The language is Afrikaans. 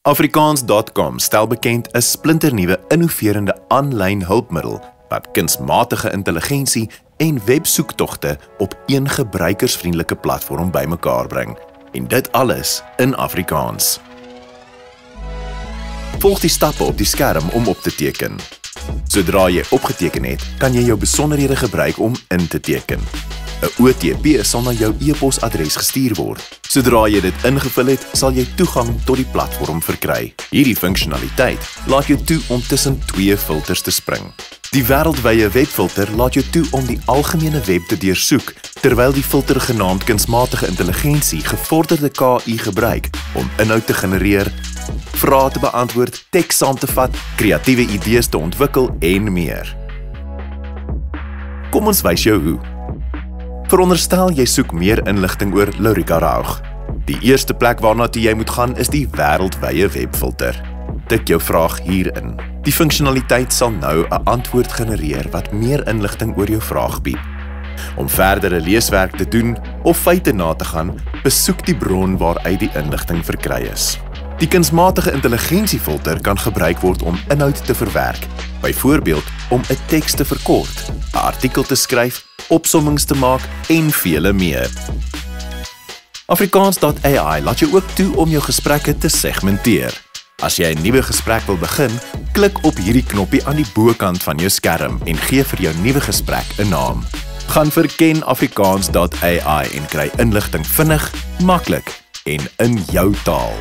Afrikaans.com stel bekend 'n splinternuwe innoverende aanlyn hulpmiddel wat kunsmatige intelligensie en websoektogte op een gebruikersvriendelike platform bymekaar bring. En dit alles in Afrikaans. Volg die stappe op die skerm om op te teken. Sodra jy opgeteken het, kan jy jou besonderhede gebruik om in te teken. 'n OTP sal na jou e-posadres gestuur word. Sodra jy dit ingevul het, sal jy toegang tot die platform verkry. Hierdie funksionaliteit laat jou toe om tussen twee filters te spring. Die wêreldwye webfilter laat jou toe om die algemene web te deursoek, terwyl die filter genaamd kunsmatige intelligensie gevorderde KI gebruik om inhoud te genereer, vrae te beantwoord, teks saam te vat, kreatiewe idees te ontwikkel en meer. Kom ons wys jou hoe. Veronderstel jy soek meer inligting oor Lorika Raug. Die eerste plek waarna toe jy moet gaan is die wêreldwye webfilter. Tik jou vraag hierin. Die funksionaliteit sal nou 'n antwoord genereer wat meer inligting oor jou vraag bied. Om verdere leeswerk te doen of feite na te gaan, besoek die bron waaruit die inligting verkry is. Die kunsmatige intelligensiefilter kan gebruik word om inhoud te verwerk, byvoorbeeld om 'n teks te verkort, 'n artikel te skryf, opsommings te maak en vele meer. Afrikaans.ai laat jou ook toe om jou gesprekke te segmenteer. As jy 'n nuwe gesprek wil begin, klik op hierdie knoppie aan die bokant van jou skerm en gee vir jou nuwe gesprek 'n naam. Gaan vir ken Afrikaans.ai en kry inligting vinnig, maklik en in jou taal.